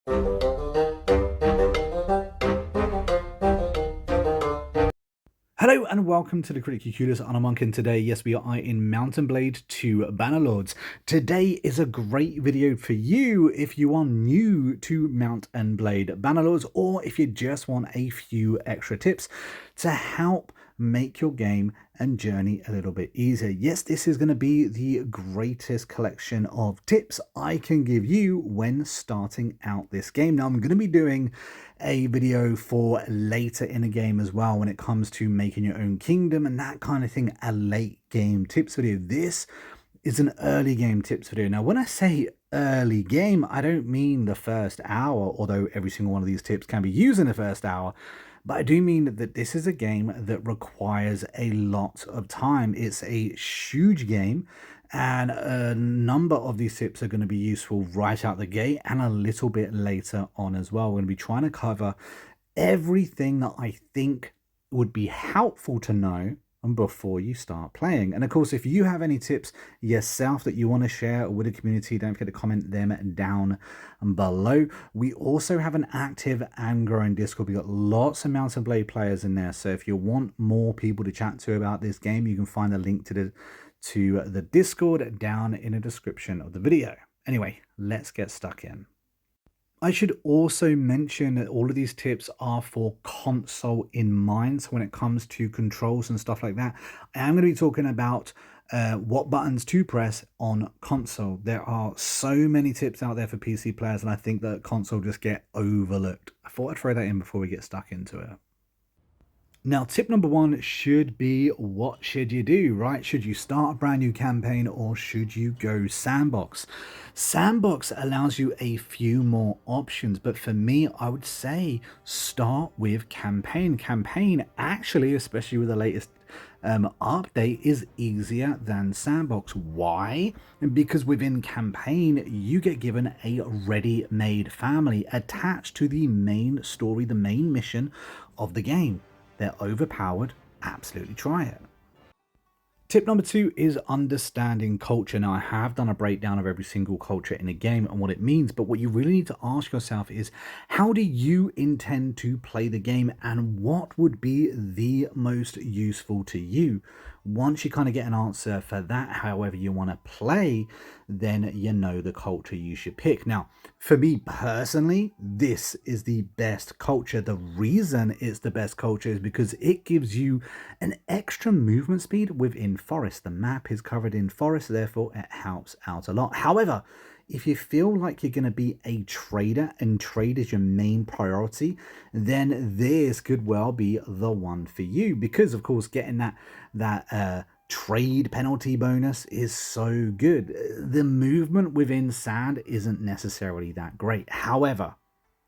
Hello and welcome to the Critically Curious. I'm Monk, and today, yes, we are in Mountain Blade 2 Bannerlords. Today is a great video for you if you are new to Mount and Blade Bannerlords, or if you just want a few extra tips to help make your game and journey a little bit easier. Yes, this is going to be the greatest collection of tips I can give you when starting out this game. Now, I'm going to be doing a video for later in the game as well when it comes to making your own kingdom and that kind of thing, a late game tips video. This is an early game tips video. Now, when I say early game, I don't mean the first hour, although every single one of these tips can be used in the first hour. But I do mean that this is a game that requires a lot of time. It's a huge game, and a number of these tips are going to be useful right out the gate and a little bit later on as well. We're going to be trying to cover everything that I think would be helpful to know before you start playing. And of course, if you have any tips yourself that you want to share with the community, don't forget to comment them down below. We also have an active and growing Discord. We've got lots of Mount and Blade players in there, so if you want more people to chat to about this game, you can find a link to the Discord down in the description of the video. Anyway, let's get stuck in. I should also mention that all of these tips are for console in mind. So when it comes to controls and stuff like that, I am going to be talking about what buttons to press on console. There are so many tips out there for PC players, and I think that console just get overlooked. I thought I'd throw that in before we get stuck into it. Now, tip number one should be, what should you do, right? Should you start a brand new campaign or should you go sandbox? Sandbox allows you a few more options, but for me, I would say start with campaign. Campaign actually, especially with the latest update, is easier than sandbox. Why? Because within campaign, you get given a ready-made family attached to the main story, the main mission of the game. They're overpowered. Absolutely try it. Tip number two is understanding culture. Now, I have done a breakdown of every single culture in a game and what it means, but what you really need to ask yourself is, how do you intend to play the game and what would be the most useful to you? Once you kind of get an answer for that, however you want to play, then you know the culture you should pick. Now, for me personally, this is the best culture. The reason it's the best culture is because it gives you an extra movement speed within forest. The map is covered in forest, therefore it helps out a lot. However, if you feel like you're going to be a trader and trade is your main priority, then this could well be the one for you, because of course getting that trade penalty bonus is so good. The movement within sand isn't necessarily that great. However,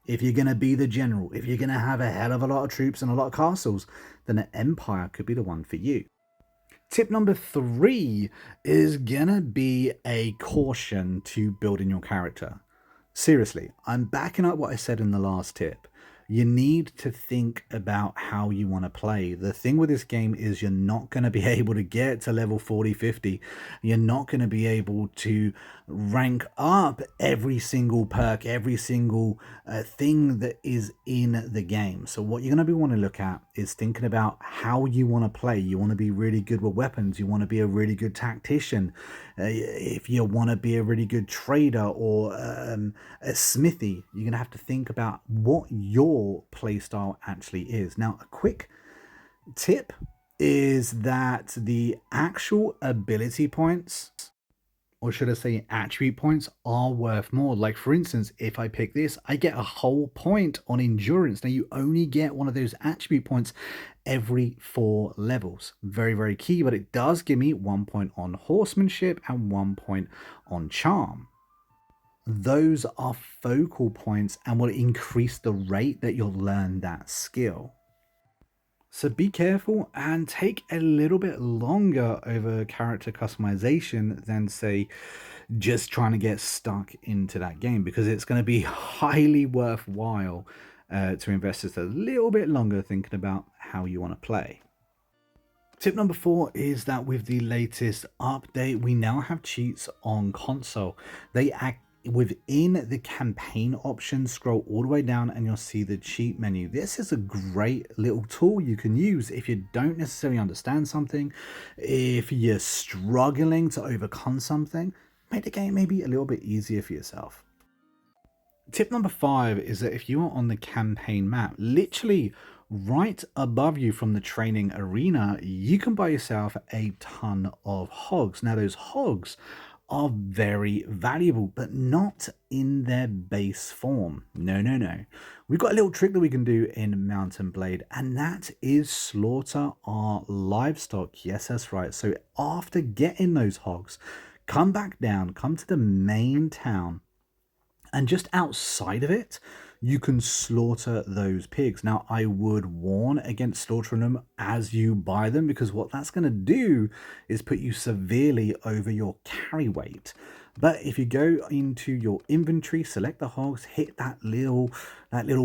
if you're going to be the general, if you're going to have a hell of a lot of troops and a lot of castles, then an empire could be the one for you. Tip number three is gonna be a caution to building your character. Seriously, I'm backing up what I said in the last tip. You need to think about how you want to play. The thing with this game is you're not going to be able to get to level 40, 50. You're not going to be able to rank up every single perk, every single thing that is in the game. So what you're going to want to look at is thinking about how you want to play. You want to be really good with weapons. You want to be a really good tactician. If you want to be a really good trader or a smithy, you're going to have to think about what your playstyle actually is. Now, a quick tip is that the actual ability points, or should I say attribute points, are worth more. Like for instance, if I pick this, I get a whole point on endurance. Now you only get one of those attribute points every 4 levels. Very, very key, but it does give me 1 point on horsemanship and 1 point on charm. Those are focal points and will increase the rate that you'll learn that skill. So be careful and take a little bit longer over character customization than, say, just trying to get stuck into that game, because it's going to be highly worthwhile to invest just a little bit longer thinking about how you want to play. Tip number 4 is that with the latest update, we now have cheats on console. They within the campaign option, scroll all the way down and you'll see the cheat menu. This is a great little tool you can use if you don't necessarily understand something, if you're struggling to overcome something. Make the game maybe a little bit easier for yourself. Tip number 5 is that if you are on the campaign map, literally right above you from the training arena, you can buy yourself a ton of hogs. Now, those hogs are very valuable, but not in their base form. No, no, no. We've got a little trick that we can do in Mount and Blade, and that is slaughter our livestock. Yes, that's right. So after getting those hogs, come back down, come to the main town, and just outside of it, you can slaughter those pigs. Now, I would warn against slaughtering them as you buy them, because what that's going to do is put you severely over your carry weight. But if you go into your inventory, select the hogs, hit that little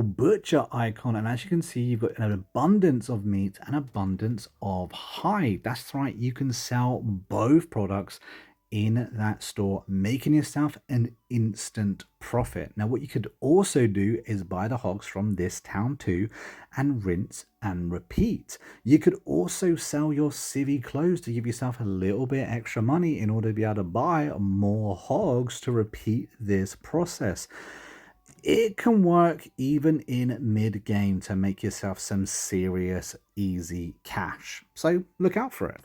butcher icon, and as you can see, you've got an abundance of meat and abundance of hide. That's right, you can sell both products in that store, making yourself an instant profit. Now, what you could also do is buy the hogs from this town too and rinse and repeat. You could also sell your civvy clothes to give yourself a little bit extra money in order to be able to buy more hogs to repeat this process. It can work even in mid-game to make yourself some serious easy cash. So look out for it.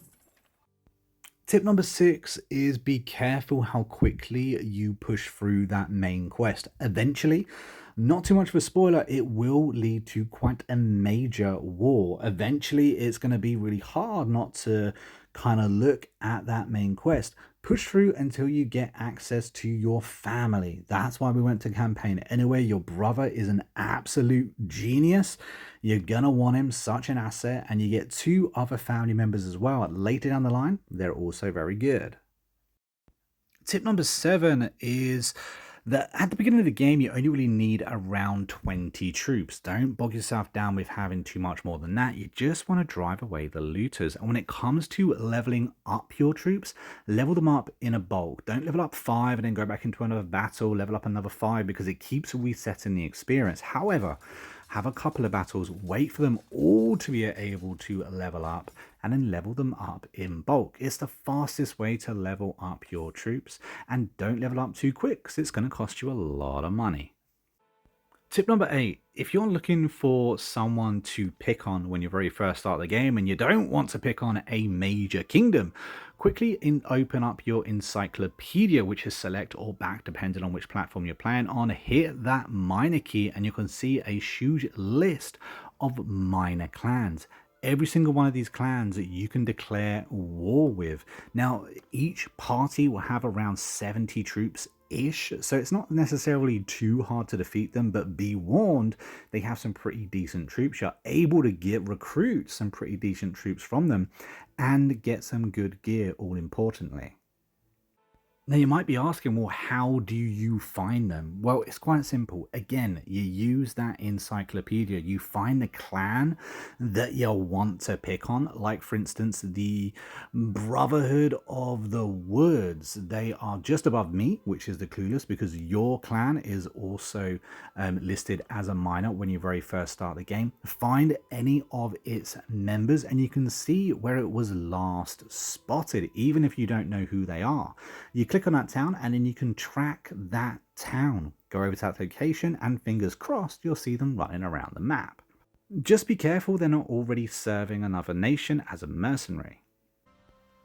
Tip number 6 is be careful how quickly you push through that main quest. Eventually, not too much of a spoiler, it will lead to quite a major war. Eventually, it's going to be really hard not to kind of look at that main quest. Push through until you get access to your family. That's why we went to campaign. Anyway, your brother is an absolute genius. You're gonna want him, such an asset, and you get 2 other family members as well. Later down the line, they're also very good. Tip number 7 is that at the beginning of the game, you only really need around 20 troops. Don't bog yourself down with having too much more than that. You just want to drive away the looters. And when it comes to leveling up your troops, level them up in a bulk. Don't level up 5 and then go back into another battle, level up another 5, because it keeps resetting the experience. However, have a couple of battles, wait for them all to be able to level up, and then level them up in bulk. It's the fastest way to level up your troops, and don't level up too quick because it's going to cost you a lot of money. Tip number 8, if you're looking for someone to pick on when you very first start the game and you don't want to pick on a major kingdom, quickly open up your encyclopedia, which is select or back depending on which platform you're playing on. Hit that minor key and you can see a huge list of minor clans. Every single one of these clans that you can declare war with. Now, each party will have around 70 troops ish, so it's not necessarily too hard to defeat them, but be warned, they have some pretty decent troops. You're able to recruit some pretty decent troops from them and get some good gear, all importantly. Now, you might be asking, well, how do you find them? Well, it's quite simple. Again, you use that encyclopedia. You find the clan that you want to pick on. Like, for instance, the Brotherhood of the Woods. They are just above me, which is the clueless, because your clan is also listed as a minor when you very first start the game. Find any of its members, and you can see where it was last spotted, even if you don't know who they are. You click on that town and then you can track that town. Go over to that location and fingers crossed you'll see them running around the map. Just be careful they're not already serving another nation as a mercenary.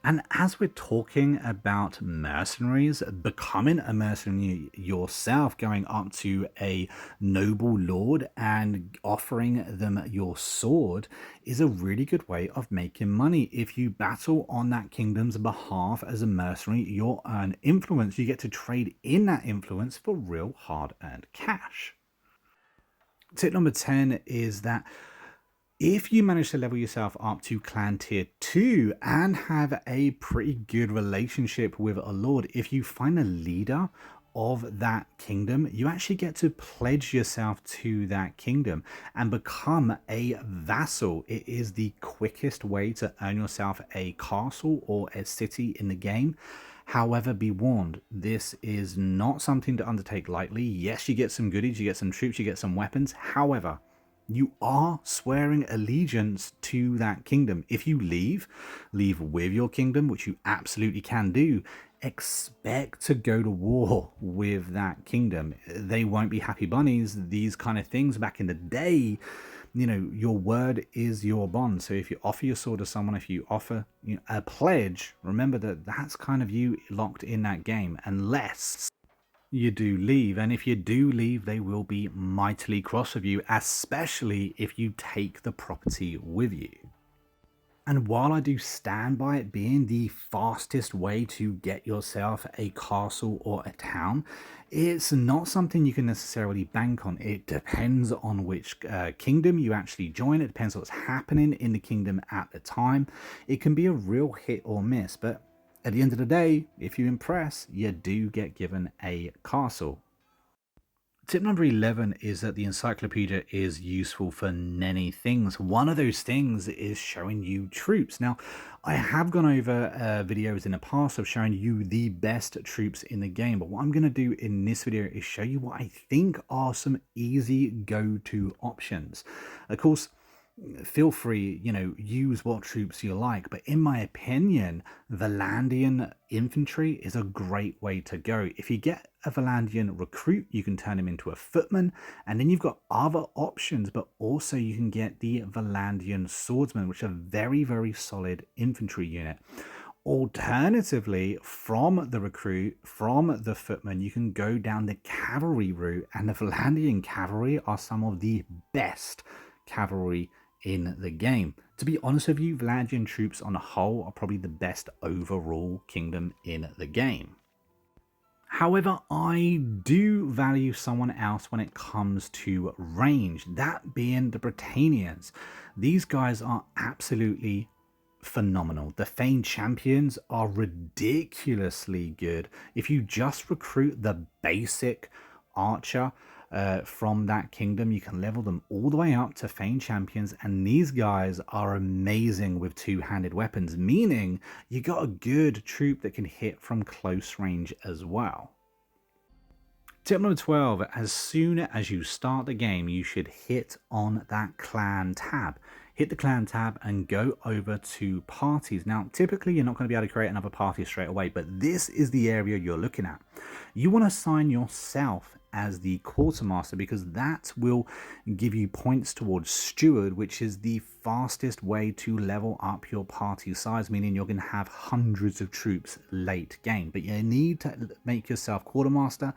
And as we're talking about mercenaries, becoming a mercenary yourself, going up to a noble lord and offering them your sword is a really good way of making money. If you battle on that kingdom's behalf as a mercenary, you'll earn influence. You get to trade in that influence for real hard-earned cash. Tip number 10 is that if you manage to level yourself up to clan tier 2 and have a pretty good relationship with a lord, if you find a leader of that kingdom, you actually get to pledge yourself to that kingdom and become a vassal. It is the quickest way to earn yourself a castle or a city in the game. However, be warned, this is not something to undertake lightly. Yes, you get some goodies, you get some troops, you get some weapons. However, you are swearing allegiance to that kingdom. If you leave with your kingdom, which you absolutely can do, expect to go to war with that kingdom. They won't be happy bunnies. These kind of things back in the day, your word is your bond. So if you offer your sword to someone, if you offer a pledge, remember that that's kind of you locked in that game, unless you do leave. And if you do leave, they will be mightily cross with you, especially if you take the property with you. And while I do stand by it being the fastest way to get yourself a castle or a town, it's not something you can necessarily bank on. It depends on which kingdom you actually join. It depends what's happening in the kingdom at the time. It can be a real hit or miss, but at the end of the day, if you impress, you do get given a castle. Tip number 11 is that the encyclopedia is useful for many things. One of those things is showing you troops. Now, I have gone over videos in the past of showing you the best troops in the game, but what I'm going to do in this video is show you what I think are some easy go-to options. Of course, feel free, use what troops you like, but in my opinion, Valandian infantry is a great way to go. If you get a Valandian recruit, you can turn him into a footman, and then you've got other options, but also you can get the Valandian swordsman, which are very, very solid infantry unit. Alternatively, from the recruit, from the footman, you can go down the cavalry route, and the Valandian cavalry are some of the best cavalry in the game. To be honest with you, Valandian troops on a whole are probably the best overall kingdom in the game. However, I do value someone else when it comes to range, that being the Britannians. These guys are absolutely phenomenal. The Fane champions are ridiculously good. If you just recruit the basic archer from that kingdom, you can level them all the way up to Fane champions, and these guys are amazing with two-handed weapons, meaning you got a good troop that can hit from close range as well. Tip number 12, as soon as you start the game, you should hit on that clan tab. Hit the clan tab and go over to parties. Now, typically you're not going to be able to create another party straight away, but this is the area you're looking at. You want to assign yourself as the quartermaster, because that will give you points towards steward, which is the fastest way to level up your party size, meaning you're going to have hundreds of troops late game. But you need to make yourself quartermaster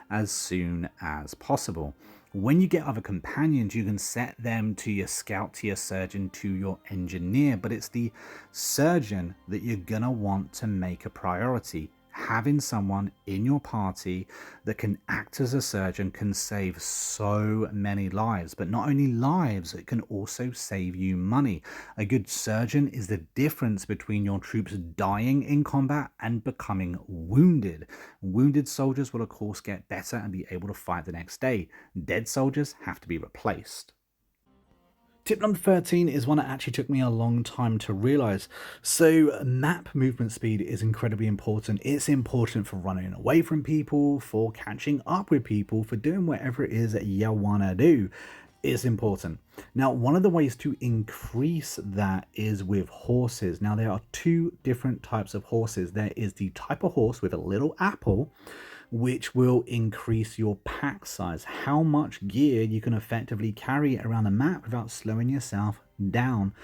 as soon as possible. When you get other companions, you can set them to your scout, to your surgeon, to your engineer, but it's the surgeon that you're gonna want to make a priority. Having someone in your party that can act as a surgeon can save so many lives, but not only lives, it can also save you money. A good surgeon is the difference between your troops dying in combat and becoming wounded. Wounded soldiers will of course get better and be able to fight the next day. Dead soldiers have to be replaced. Tip number 13 is one that actually took me a long time to realize. So map movement speed is incredibly important. It's important for running away from people, for catching up with people, for doing whatever it is that you want to do. It's important. Now, one of the ways to increase that is with horses. Now, there are two different types of horses. There is the type of horse with a little apple, which will increase your pack size, how much gear you can effectively carry around the map without slowing yourself down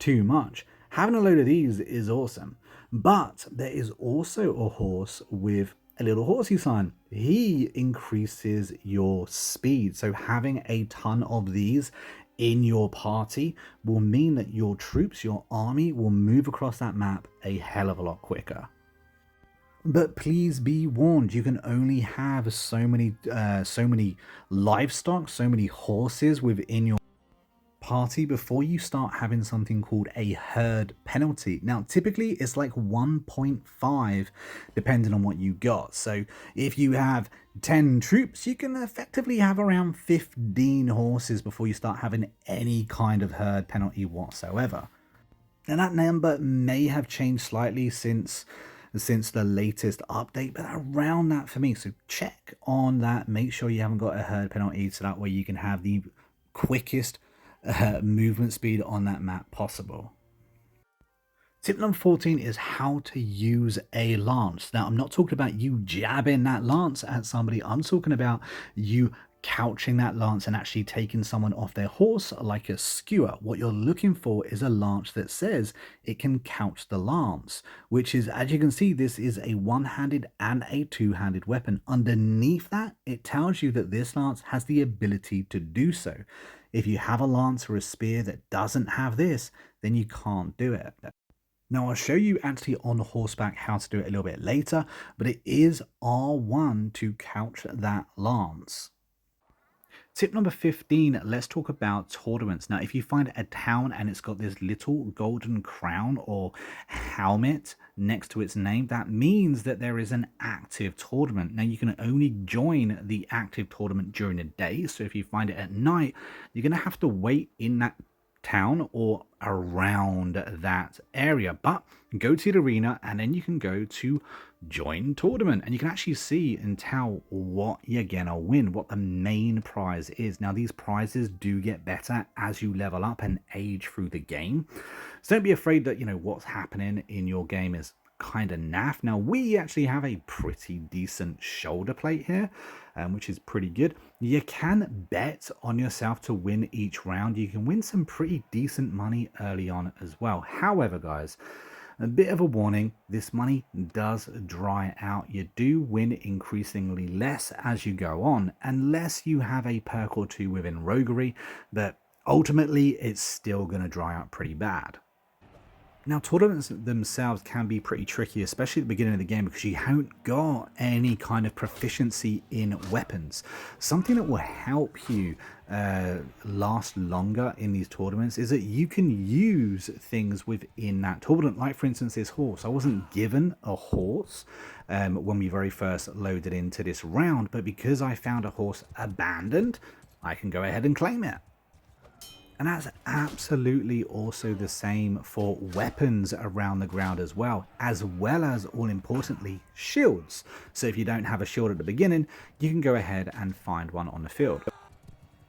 too much. Having a load of these is awesome, but there is also a horse with a little horsey sign. He increases your speed, so having a ton of these in your party will mean that your troops, your army, will move across that map a hell of a lot quicker. But please be warned, you can only have so many livestock, so many horses within your party before you start having something called a herd penalty. Now, typically it's like 1.5 depending on what you got. So if you have 10 troops, you can effectively have around 15 horses before you start having any kind of herd penalty whatsoever. And that number may have changed slightly since since the latest update, but around that for me. So check on that. Make sure you haven't got a herd penalty, so that way you can have the quickest movement speed on that map possible. Tip number 14 is how to use a lance. Now, I'm not talking about you jabbing that lance at somebody. I'm talking about you couching that lance and actually taking someone off their horse like a skewer. What you're looking for is a lance that says it can couch the lance, which is, as you can see, this is a one-handed and a two-handed weapon. Underneath that, it tells you that this lance has the ability to do so. If you have a lance or a spear that doesn't have this, then you can't do it. Now, I'll show you actually on horseback how to do it a little bit later, but it is R1 to couch that lance. Tip number 15, let's talk about tournaments. Now, if you find a town and it's got this little golden crown or helmet next to its name, that means that there is an active tournament. Now, you can only join the active tournament during the day. So if you find it at night, you're going to have to wait in that town or around that area, but go to the arena and then you can go to join tournament and you can actually see and tell what you're gonna win, what the main prize is. Now, these prizes do get better as you level up and age through the game, so don't be afraid that what's happening in your game is kind of naff. Now, we actually have a pretty decent shoulder plate here, which is pretty good. You can bet on yourself to win each round. You can win some pretty decent money early on as well. However, guys, a bit of a warning, this money does dry out. You do win increasingly less as you go on, unless you have a perk or two within roguery, but ultimately it's still going to dry out pretty bad. Now, tournaments themselves can be pretty tricky, especially at the beginning of the game, because you haven't got any kind of proficiency in weapons. Something that will help you last longer in these tournaments is that you can use things within that tournament. Like, for instance, this horse. I wasn't given a horse when we very first loaded into this round, but because I found a horse abandoned, I can go ahead and claim it. And that's absolutely also the same for weapons around the ground as well as all importantly, shields. So if you don't have a shield at the beginning, you can go ahead and find one on the field.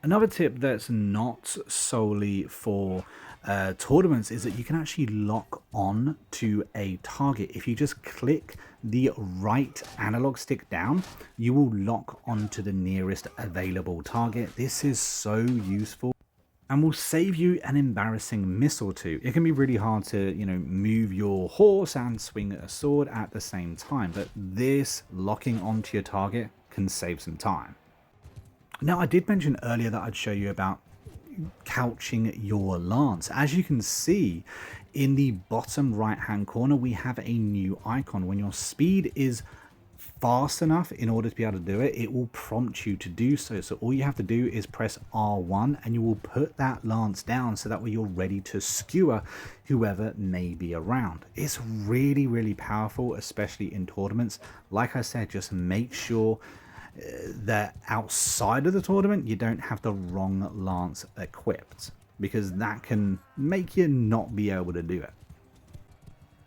Another tip that's not solely for tournaments is that you can actually lock on to a target. If you just click the right analog stick down, you will lock onto the nearest available target. This is so useful and will save you an embarrassing miss or two. It can be really hard to, move your horse and swing a sword at the same time, but this locking onto your target can save some time. Now, I did mention earlier that I'd show you about couching your lance. As you can see in the bottom right hand corner, we have a new icon. When your speed is fast enough in order to be able to do it, it will prompt you to do so. So all you have to do is press R1 and you will put that lance down, so that way you're ready to skewer whoever may be around. It's really, really powerful, especially in tournaments. Like I said, just make sure that outside of the tournament you don't have the wrong lance equipped, because that can make you not be able to do it.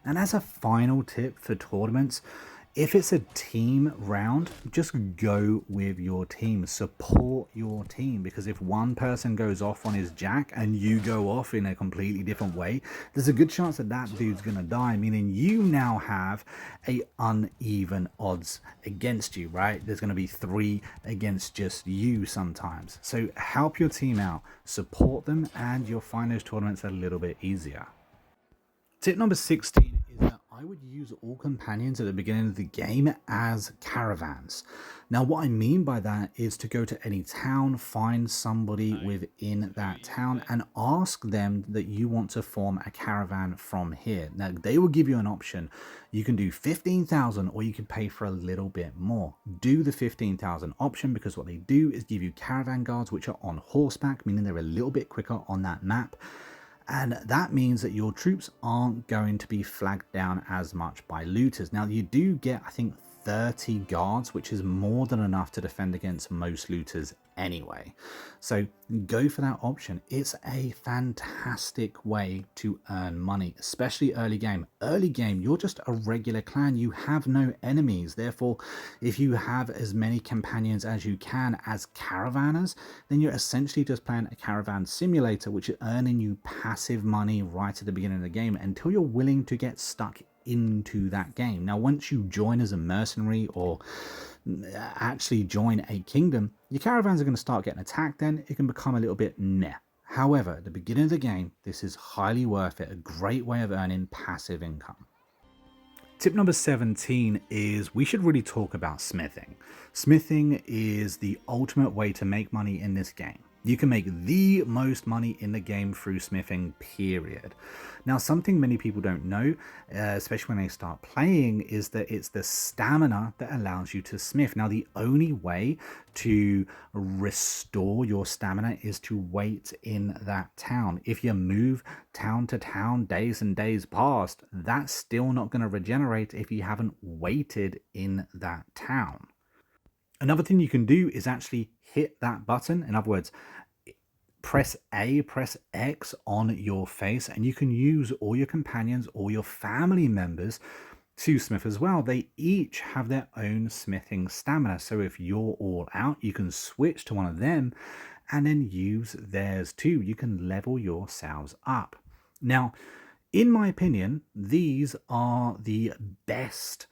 And as a final tip for tournaments, if it's a team round, just go with your team, support your team, because if one person goes off on his jack and you go off in a completely different way, there's a good chance that that dude's gonna die, meaning you now have a uneven odds against you, right? There's gonna be 3 against just you sometimes. So help your team out, support them, and you'll find those tournaments a little bit easier. Tip number 16 is that I would use all companions at the beginning of the game as caravans. Now, what I mean by that is to go to any town, find somebody within that town and ask them that you want to form a caravan from here. Now, they will give you an option. You can do 15,000 or you can pay for a little bit more. Do the 15,000 option, because what they do is give you caravan guards which are on horseback, meaning they're a little bit quicker on that map. And that means that your troops aren't going to be flagged down as much by looters. Now, you do get, I think, 30 guards, which is more than enough to defend against most looters anyway. So go for that option. It's a fantastic way to earn money, especially early game. Early game, you're just a regular clan. You have no enemies. Therefore, if you have as many companions as you can as caravanners, then you're essentially just playing a caravan simulator, which is earning you passive money right at the beginning of the game until you're willing to get stuck into that game. Now, once you join as a mercenary or actually join a kingdom, your caravans are going to start getting attacked. Then it can become a little bit meh. However, at the beginning of the game, this is highly worth it. A great way of earning passive income. Tip number 17 is we should really talk about smithing. Smithing is the ultimate way to make money in this game. You can make the most money in the game through smithing, period. Now, something many people don't know, especially when they start playing, is that it's the stamina that allows you to smith. Now, the only way to restore your stamina is to wait in that town. If you move town to town, days and days past, that's still not going to regenerate if you haven't waited in that town. Another thing you can do is actually hit that button. In other words, press A, press X on your face, and you can use all your companions or your family members to smith as well. They each have their own smithing stamina. So if you're all out, you can switch to one of them and then use theirs too. You can level yourselves up. Now, in my opinion, these are the best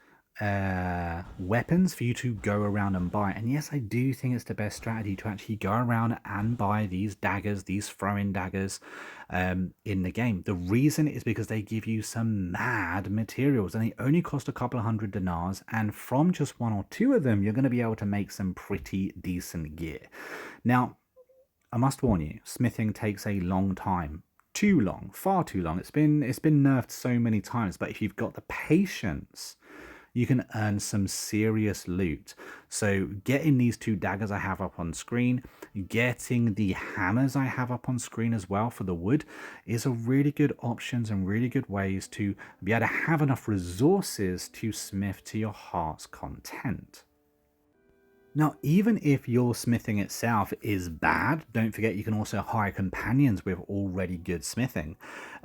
weapons for you to go around and buy. And yes, I do think it's the best strategy to actually go around and buy these daggers, these throwing daggers in the game. The reason is because they give you some mad materials and they only cost a couple of $100 dinars, and from just one or two of them you're going to be able to make some pretty decent gear. Now, I must warn you, smithing takes a long time. Too long, far too long. It's been nerfed so many times, but if you've got the patience, you can earn some serious loot. So getting these two daggers I have up on screen, getting the hammers I have up on screen as well for the wood is a really good options and really good ways to be able to have enough resources to smith to your heart's content. Now, even if your smithing itself is bad, don't forget you can also hire companions with already good smithing.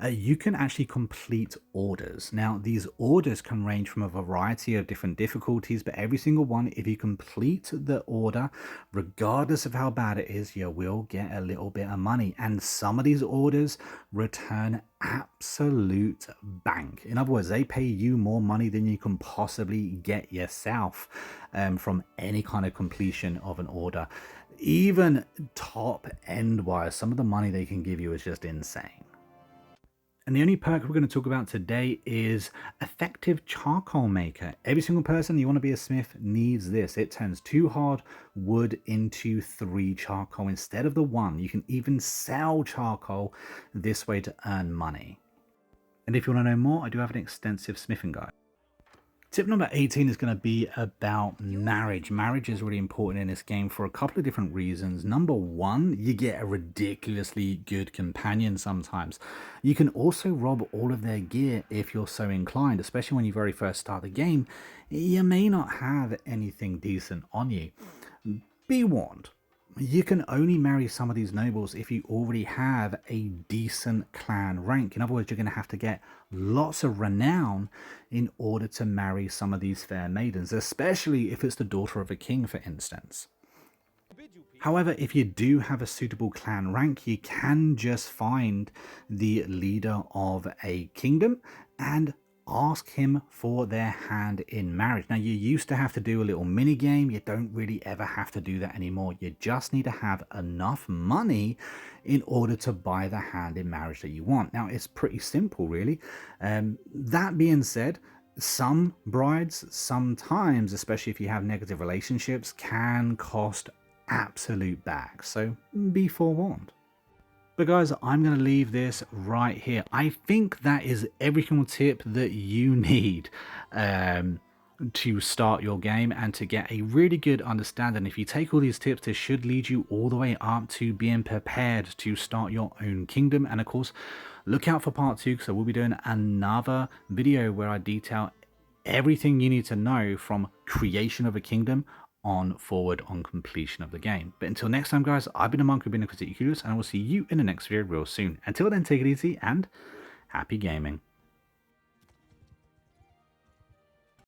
You can actually complete orders. Now, these orders can range from a variety of different difficulties, but every single one, if you complete the order, regardless of how bad it is, you will get a little bit of money. And some of these orders return absolute bank. In other words, they pay you more money than you can possibly get yourself from any kind of completion of an order. Even top end wise, some of the money they can give you is just insane. And the only perk we're going to talk about today is effective charcoal maker. Every single person you want to be a smith needs this. It turns 2 hard wood into 3 charcoal instead of the 1. You can even sell charcoal this way to earn money. And if you want to know more, I do have an extensive smithing guide. Tip number 18 is going to be about marriage. Marriage is really important in this game for a couple of different reasons. Number one, you get a ridiculously good companion sometimes. You can also rob all of their gear if you're so inclined, especially when you very first start the game. You may not have anything decent on you. Be warned. You can only marry some of these nobles if you already have a decent clan rank. In other words, you're going to have to get lots of renown in order to marry some of these fair maidens, especially if it's the daughter of a king, for instance. However, if you do have a suitable clan rank, you can just find the leader of a kingdom and ask him for their hand in marriage. Now, you used to have to do a little mini game. You don't really ever have to do that anymore. You just need to have enough money in order to buy the hand in marriage that you want. Now, it's pretty simple, really. That being said, some brides sometimes, especially if you have negative relationships, can cost absolute bags. So be forewarned. But guys, I'm going to leave this right here. I think that is every single tip that you need to start your game and to get a really good understanding. If you take all these tips, this should lead you all the way up to being prepared to start your own kingdom. And of course, look out for part 2, because I will be doing another video where I detail everything you need to know from creation of a kingdom on forward on completion of the game. But until next time, guys, I've been a monk, I've been a critically curious, and I will see you in the next video real soon. Until then, take it easy and happy gaming.